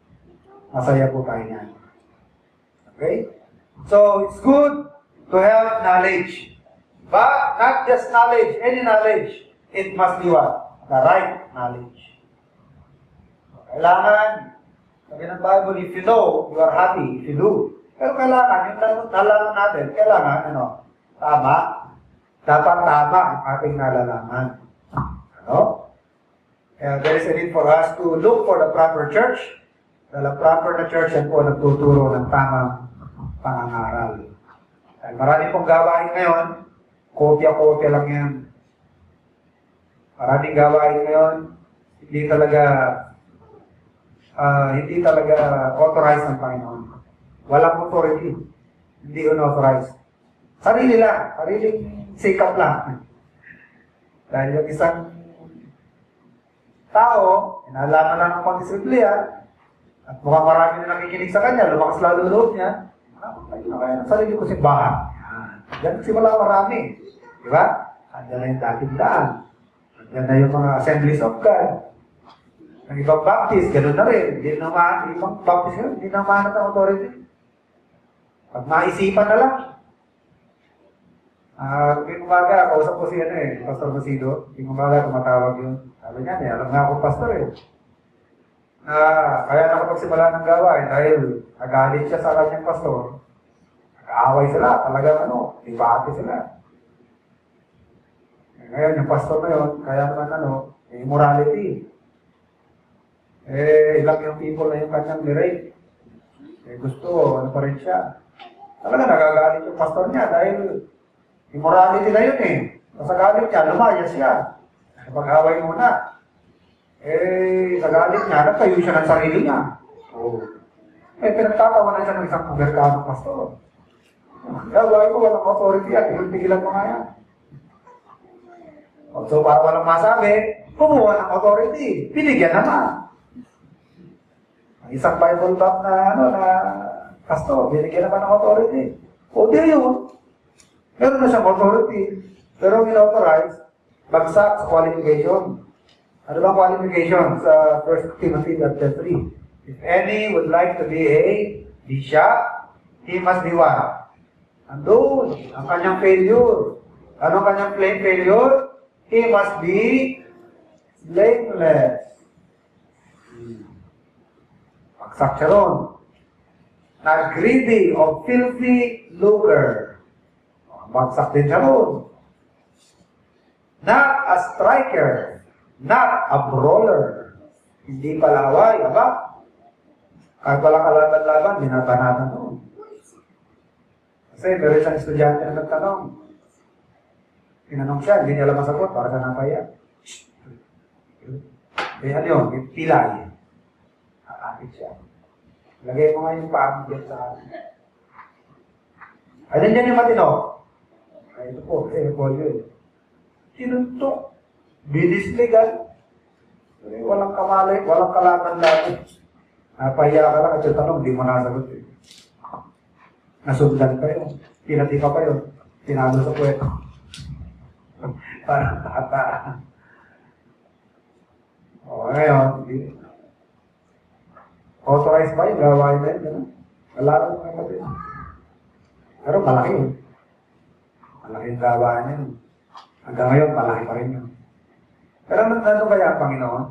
S1: Masaya po tayo niyan. Okay? So, it's good to have knowledge. But not just knowledge, any knowledge. It must be what? The right knowledge. Kailangan, sabi ng Bible, if you know, you are happy if you do. Pero kailangan, yung nalaman natin, kailangan, tama. Dapat tama ang ating nalalaman. There is a need for us to look for the proper church. Dahil proper na church yan po nagtuturo ng tamang pangangaral. Dahil marami pong gawain ngayon, kopya-kopya lang yan. Maraming gawain ngayon, hindi talaga authorized ng Panginoon. Walang authority. Hindi unauthorized. Sariling sikap lang. Dahil yung isang tao, inalaman lang ng konti sa Biblia, at mukhang marami na nakikinig sa kanya, lumakas lalo loob niya, kaya ng sarili ko simbahan. Diyan simula marami. Di ba? Andiyan na yung dating daan. Andiyan na yung mga Assemblies of God. Ang ibang Baptist, gano'n na rin. Ibang Baptist gano'n, hindi naman ng authority. Pag maisipan na lang. Tuwing umaga, kausap ko si Pastor Basido. Tuwing umaga, tumatawag yun. Sabi niya, alam nga ako, Pastor kaya nakapagsimula ng gawain dahil nagalit siya sa kanyang pastor. Nag-aaway sila, talagang debate sila. Ngayon, yung pastor na yun, kaya naman immorality. Ilang yung people na yung kanyang nirate. Gusto, pa rin siya. Talaga nagagalit yung pastor niya dahil immorality na yun eh. Sa galit niya, lumayas siya. Pag-away muna. Nagalit niya, nagtayo siya ng sarili niya. Pinagtatawanan siya ng isang kuberkano pastor. Gawin ko, walang authority at pigilan mo nga yan. So, para walang masabi, kumuha ng authority. Binigyan naman. Isang Bible Bap na, pastor, binigyan naman ng authority. O, di yun. Meron na siyang authority. Pero in-authorize, bagsak sa qualification. Ano bang qualification sa 1 Timothy chapter 3? If any would like to be a bishop, he must be what? Andun, ang kanyang failure. Ano ang kanyang failure? He must be blameless. Bagsak siya ron. Not greedy of filthy lucre. Bagsak din siya ron. Not a striker. Not a brawler. Hindi palaway, aba? Kahit wala kalaban-laban, binabanatan noon. Kasi meron isang estudyante na nagtanong. Tinanong siya, hindi niya alam masagot, para siya napaya. Eh, ano yun? Pilay. Kakapit siya. Lagay mo nga yung paa mo sa akin. Ay, nandiyan yung matino. Ay, ito po, polio eh. Sinuntok. Binisligan. Walang kamalay, walang kalaban dati. Napahiya ka lang at yung tanong, hindi mo nasagot eh. Nasundan pa yun. Pinati ka pa yun. Tinalo sa puwet. Parang tata. O, ngayon, authorized ba yung gawain na yun? Wala lang mga kapatid. Pero malaki yun. Malaki yung gawain na yun. Hanggang ngayon, malaki pa rin yun. Pero nandun kaya ang Panginoon?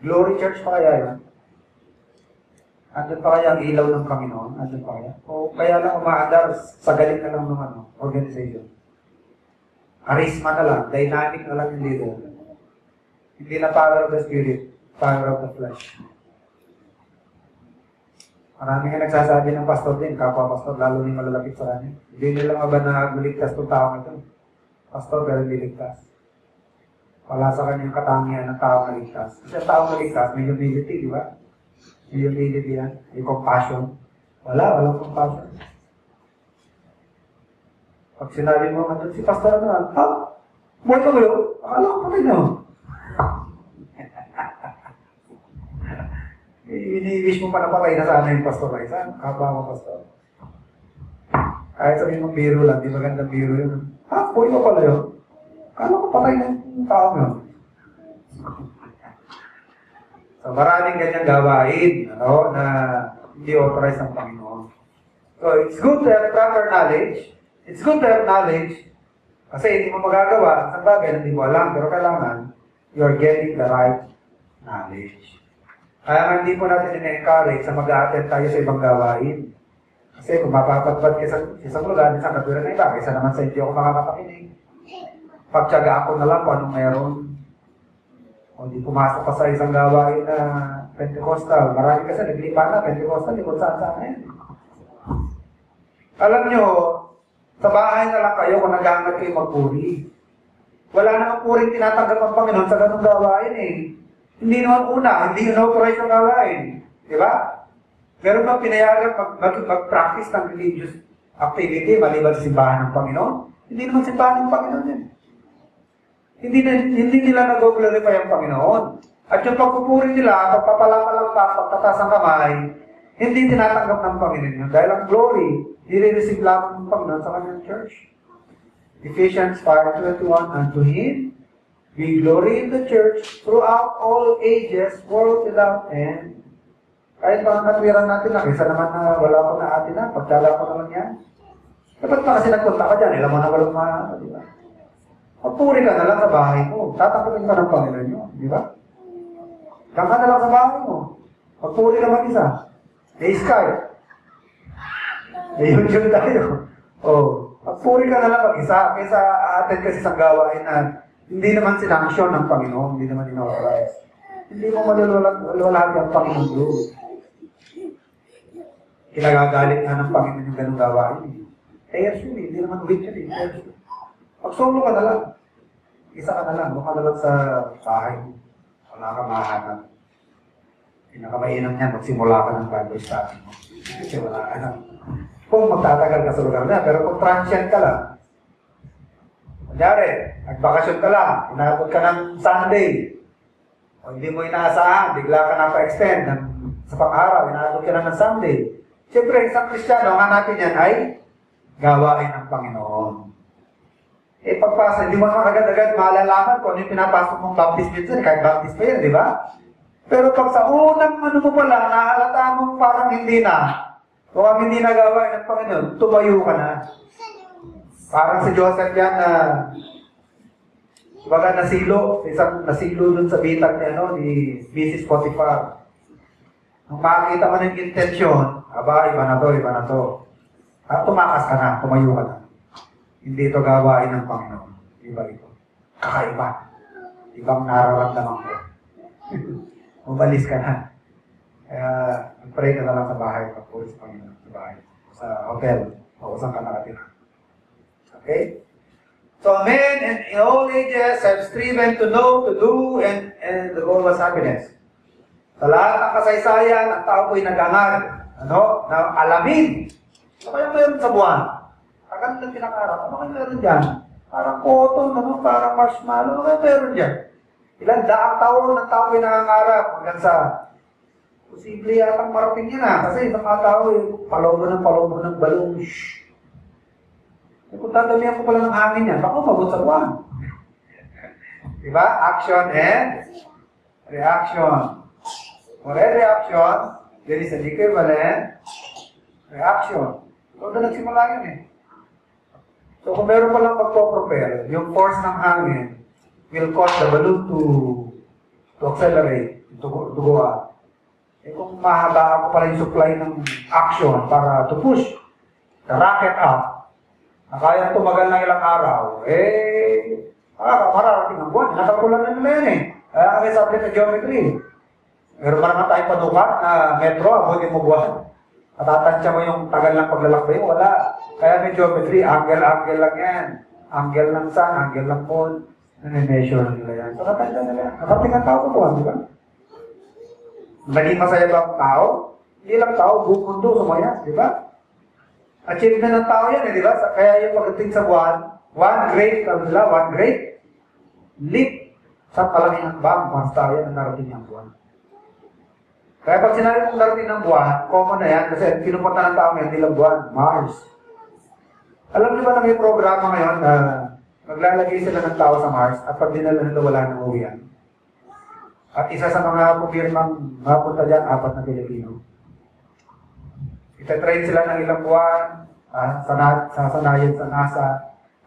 S1: Glory Church pa kaya yun? Andun pa kaya ang ilaw ng Panginoon? Andun pa kaya? O kaya lang umaandar sa galing na lang ng organization? Charisma na lang, dynamic na lang yung leader. Hindi na power of the Spirit, power of the flesh. Marami nga nagsasabi ng pastor din, kapwa-pastor, lalo ni malalapit sa kanya. Hindi nila maligtas itong tao ito. Pastor, pero hindi ligtas. Wala sa kanyang katangian ng tao na ligtas. Kasi ang tao na ligtas, may humility, di ba? May humility yan. May compassion. Walang compassion. Pag sinabi mo nga doon, si pastor na, ha? Buhay ka ba yun? Akala ko patay na. Ini-wish mo pa na patay na sana yung pastor na isa. Kaba mo pastor. Kahit sabihin mong biro lang, di magandang biro yun. Ha? Buhay ka pala yun? Akala ko patay na yung tao mo. So maraming ganyang gawain na hindi authorized ng Panginoon. So it's good to have proper knowledge. It's good to have knowledge kasi hindi mo magagawa ang bagay na hindi mo alam, pero kailangan you're getting the right knowledge. Kaya hindi po natin in-encourage sa mag-a-attend tayo sa ibang gawain. Kasi kung mapapatpat ka sa isang lugar, isang katulad na iba, kaysa naman sa hindi ako makakapakinig. Pagtyaga ako na lang kung anong meron. O di pumasok ka sa isang gawain na Pentecostal. Marami kasi naglipa na Pentecostal, di kung saan-saan yan. Alam nyo, sa bahay na lang kayo kung nag-aangat kayo magpuri. Wala namang puring tinatanggap ang Panginoon sa ganung gawain eh. Hindi naman una, hindi yun authorize yung gawain. Di ba? Meron bang pinayagan mag-practice ng religious activity maliban sa simbahan ng Panginoon? Hindi naman simbahan ng Panginoon yan. Hindi nila nag-glorify ang Panginoon. At yung pagpupuri nila, pagpapalapalapa, pagtatas ng kamay, hindi tinatanggap ng Panginoon yun. Dahil ang glory, nire-receive lamang ng Panginoon sa kanyang church. Ephesians 5:21, unto Him be glory in the church throughout all ages, world without end. Kahit mga katwiran natin lang, isa naman na wala ko na atin na, pagkala ko naman yan. Dapat pa kasi nagpunta ka dyan, ilan mo na walang mga, di ba? Magpuri ka na lang sa bahay mo. Tatanggapin ka ng Panginoon nyo, di ba? Diyan ka na lang sa bahay mo. Magpuri ka mag-isa. Skype. YouTube tayo. Magpuri ka na lang mag-isa. Kaysa attend kasi sa gawain na hindi naman sinanksyon ng Panginoon, hindi naman in-authorize. Hindi mo malulwalhati ang Panginoon doon. Kinagagalit nga ng Panginoon yung ganung gawain. Actually, hindi naman ulit yun eh. Mag-solo ka na lang. Isa ka na lang. Doon ka na lang sa bahay. Wala ka mahanap. Pinakamainam niyan, magsimula ka ng Bible study mo. Kasi wala ka na. Kung magtatagal ka sa lugar na, pero kung transient ka lang, kunyari, nagbakasyon ka lang, inabot ka ng Sunday, o hindi mo inaasahan, bigla ka na pa-extend ng Sa pang-araw, inaabot ka na ng Sunday. Siyempre, isang Kristiyano, ang hanapin yan ay gawain ng Panginoon. Eh, pagpasa, hindi mo naman agad-agad malalaman kung ano yung pinapasok mong baptism yun, kahit baptism pa yan, di ba? Pero pag sa unang ano mo pa lang, nahalata mong parang hindi na, kung hindi na gawain ng Panginoon, tumayo ka na. Parang si Joseph yan na, baga nasilo, isang nasilo dun sa bitag ni, ni Mrs. Potiphar. Nung makakita mo ng intensyon, aba, iba na to, iba na to. At tumakas ka na, tumayo ka na. Hindi ito gawain ng Panginoon. Iba ito. Kakaiba. Ibang nararamdaman ko. Umalis ka na. Kaya, mag-pray ka na lang sa bahay pag-puri sa Panginoon. Sa bahay. Sa hotel. O saan ka nakatira. Okay? So, men in all ages have striven to know, to do, and the goal was happiness. Sa lahat ng kasaysayan, ang tao ko'y nag-angad. Ano? Na alamin. Ano kaya meron sa buwan? Agad lang pinakarap. Ano kaya meron dyan? Parang cotton, ano? Parang marshmallow. Ano kaya meron dyan? Ilan daang taon ng tao ko'y nangangarap hanggang sa posible yatang marating yan Kasi isang mga tao palobo ng balong. Shhh! Kung tatamihan ko pala ng hangin yan, baka umabot sa buwan. Diba? Action and reaction. For every reaction, there is an equivalent reaction. So, doon nagsimula yun So, kung meron palang magpo-propel, yung force ng hangin will cause the balloon to accelerate, to go up. Kung mahaba ako pala yung supply ng action para to push the rocket up, na kaya tumagal ng ilang araw, mararating ang buwan. Nakakulan na nila yan Kaya kami sabi sa geometry. Meron pa naman tayong panukat na metro, abutin mo buwan. Matatansya mo yung tagal ng paglalakbay, wala. Kaya may geometry, angle lang yan. Angle ng sun, angle ng moon. Nane-measure nila yan. So, natanda nila yan. Nakarating ang tao sa buwan, di ba? Naging masaya ba ang tao? Hindi lang tao, buong mundo sumaya, di ba? Achievement ng tao yan, di ba? Kaya yung pagdating sa buwan, one great leap sa palaging hakbang, mga tao yan na narating ang buwan. Kaya pag sinabi mong narating ng buwan, common na yan, kasi pinupunta ng tao ngayon, hindi lang buwan, Mars. Alam niyo ba na may programa ngayon na maglalagay sila ng tao sa Mars at pag dinala nila wala nang uwian? At isa sa mga pumirmang mapunta dyan, 4 na Pilipino. Itatrain sila ng ilang buwan, sasanayan sa NASA.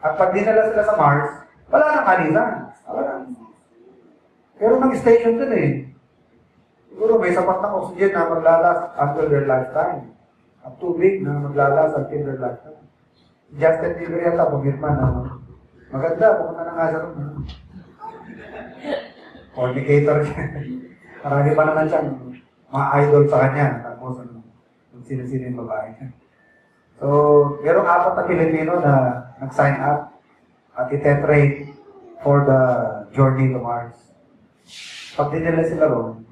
S1: At pag dinala sila sa Mars, wala nang alisan. Pero nang station dun Siguro may sapat ng oxygen na maglalas until their lifetime. At tubig na maglalas until their lifetime. Justin Bieber yata, pumirma na maganda, pumunta na nga sa room. Fornicator siya. Marami pa naman siyang mga idol sa kanya. Tapos kung sino-sino yung babae niya. So, merong 4 na Pilipino na nag-sign up at itetrate for the journey to Mars. Pag dinila sila ron,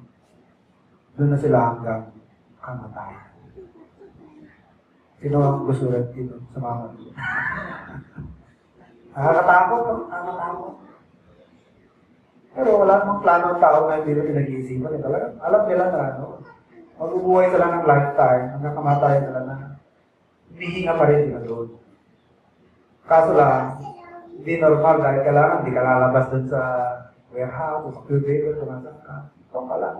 S1: doon na sila hanggang kamatayan. Sino ang gusto rin dito sa mga dito? Nakakatakot. Pero wala namang plano ng tao na hindi na pinag-iisipan. Talaga, alam nila na mabubuhay sila ng lifetime, hanggang kamatayan nila na hihinga pa rin sila doon. Kaso lang, hindi normal dahil kailangan hindi ka lalabas doon sa warehouse o sa cubicle, kung saan ka. Ito ka lang.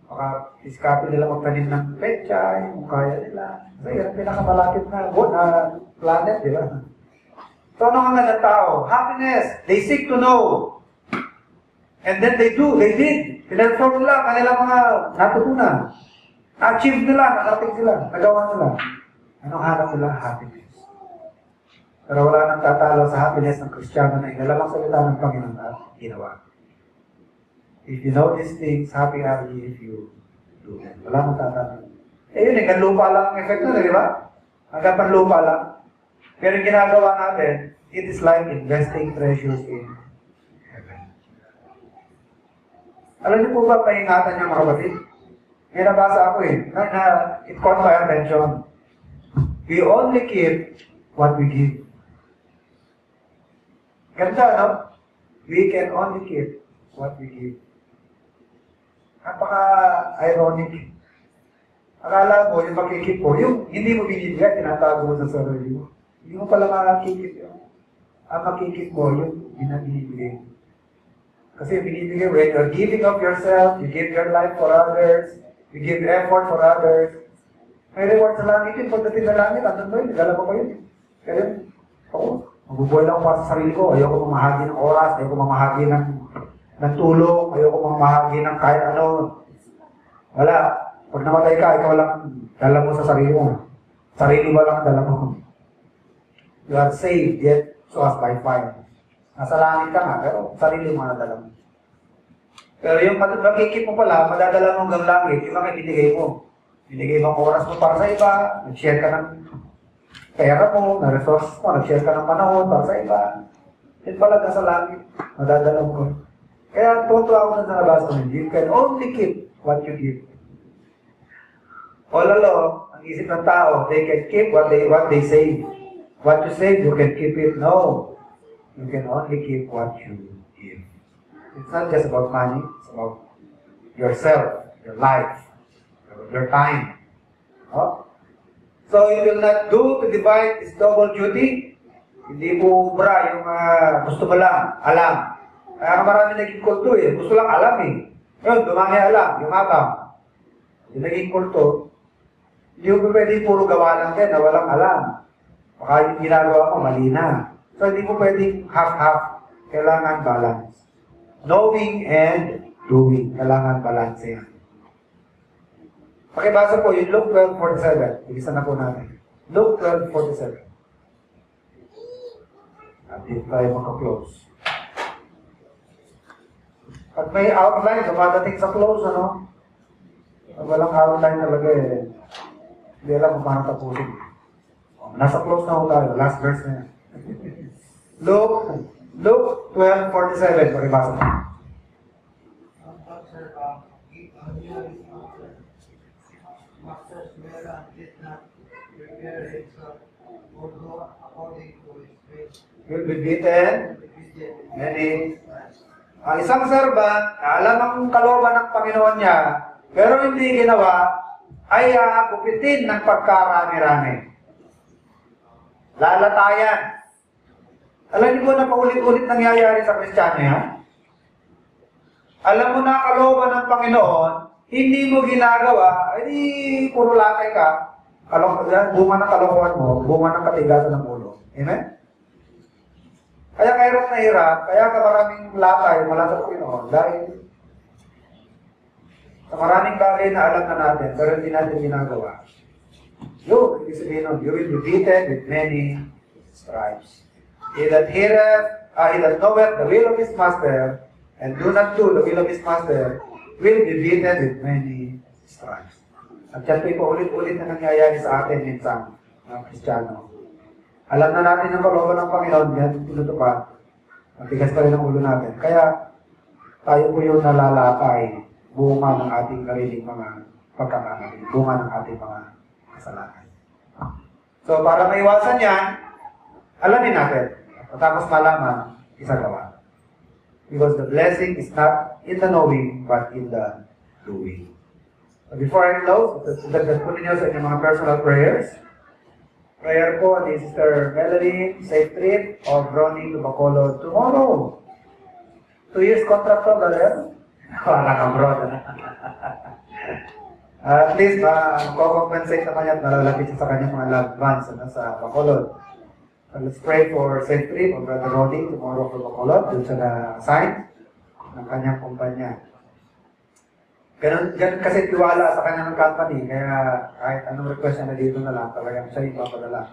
S1: Baka iskapin nila magtanim ng pechay, kung kaya nila. So, yan ang pinakamalapit na planet, di ba? So, ano nga ng tao? Happiness. They seek to know. And then they did. Pinag-form nila kanilang mga natutunan. Na-achieve nila, nakarating sila, nagawa nila. Anong hanap nila? Happiness. Pero wala nang tatalo sa happiness ng Kristiyano na inalamang salita ng Panginoon at ginawa. If you know these things, happy are ye if you do them. Wala nang tatalo. Yun hanggang lupa lang ang effect na, di ba? Hanggang panlupa lang. Pero yung ginagawa natin, it is like investing treasures in heaven. Alam niyo po ba, paingatan niyo mga kapatid? May nabasa ako it caught my attention. We only keep what we give. Ganda, no? We can only keep what we give. Napaka-ironic. Akala mo, yung makikip mo, yung hindi mo binibigay, tinatago mo sa sarili mo. Hindi mo pala makikip yun. Ang makikip mo, yung binibigay mo. Kasi binibigay, when you're giving of yourself, you give your life for others, you give effort for others, may reward sa langit yun. Pagdating na langit, andun ba yun? Nagala pa yun. Kaya yun, ako, mabubuhay lang ako para sa sarili ko. Ayoko mamahagi ng oras, ayoko mamahagi ng tulong, ayoko mamahagi ng kahit ano. Wala. Pag namatay ka, ikaw lang dala mo sa sarili mo. Sarili mo lang dala mo. You are saved, yet so as by fire. Nasa langit ka nga, pero sarili mo na dala mo. Pero yung makikip mo pala, madadala mo hanggang langit, yung mga binigay mo. Binigay mo ang oras mo para sa iba, nag-share ka ng pera mo, na resources mo, nag-share ka ng panahon para sa iba. Yun pala nasa langit, madadala mo. Kaya tuwa ako na sa nabasa mo, you can only keep what you give. All along, ang isip ng tao, they can keep what they save. What you save, you can keep it. No. You can only keep what you give. It's not just about money, it's about yourself, your life, your time. Oh? So you will not do to divide this double duty. Hindi po bra yung gusto mo lang, alam. Kaya marami naging kulto eh. Gusto lang alam eh. Yun, dumami alam, yung abang. Yung naging kulto, hindi mo pwede puro gawa lang din na walang alam. Baka yung ginagawa mo, mali na. So hindi mo pwedeng half-half. Kailangan balance. Knowing and doing. Kailangan balance yan. Pakibasa po yung Luke 12:47. Ibisa na po natin. Luke 12:47. At dito tayo maka-close. At may outline, dumadating sa close, ano? Pag walang outline talaga eh. Hindi alam kung paano tapusin. Nasa close na ho tayo. Last verse na yan. Luke 12:47. Pakibasa po. Will be beaten many. Ang isang servant, alam ang kalooban ng Panginoon niya, pero hindi ginawa, ay gupitin ng pagkarami-rami. Lalatayan. Alam niyo po na paulit-ulit nangyayari sa Kristiyano yan? Alam mo na kalooban ng Panginoon, hindi mo ginagawa, ay puro latay ka, bunga ng kalokohan mo, bunga ng katigasan ng ulo. Amen? Kaya kahirap na hirap, kaya maraming latay mula sa Panginoon dahil sa maraming bagay na alam na natin, pero hindi natin ginagawa. Yun, ibig sabihin nun, you will be beaten with many stripes. He that knoweth the will of his master, and do not do the will of his master, will be beaten with many stripes. At yan po ulit-ulit na nangyayari sa atin minsan, mga Kristiyano. Alam na natin ang kalooban ng Panginoon, yan tinutupad. Matigas pa rin ang ulo natin. Kaya tayo po yung nalalakay, bunga ng ating kariling mga pagkakamali, bunga ng ating mga kasalanan. So para maiwasan yan, alamin natin. Tapos malaman, isagawa. Because the blessing is not in the knowing, but in the doing. So before I close, put niyo sa inyong mga personal prayers. Prayer po ni Sister Melanie, safe trip of Ronnie to Bacolod tomorrow. 2 years contract to, brother? Wala kang brother. At least, compensate na kanya at nalalapit sa kanyang mga loved ones sa Bacolod. So let's pray for safe trip of Brother Ronnie tomorrow for Bacolod. Doon siya na-assign ng kanyang kumpanya. Ganun kasi tiwala sa kanyang company, kaya kahit anong request niya na dito na lang, talagang siya yung papadala.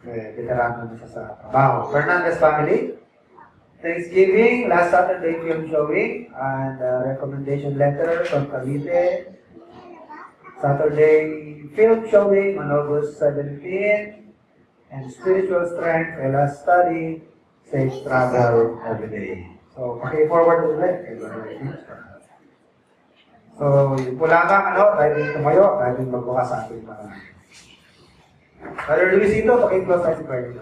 S1: Veterano na siya sa trabaho. Fernandez family, Thanksgiving, last Saturday film showing, and recommendation letter from Cavite. Saturday film showing on August 17, and spiritual strength, last study, safe travel every day. So, paki-forward ulit. So, yung po lamang, tayo din tumayo, tayo din magbukas sa ating mga. Brother Luisito, paki-close tayo si prayer.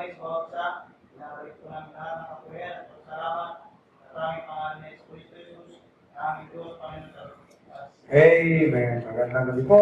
S2: bagay sa bawat isa. Pinabalik ko namin lahat ng kapurihan at pagsalamat sa aming pangalan ni Jesus Christus, ang aming Diyos, Panginoon sa Pilipinas.
S1: Amen. Magandang gabi po.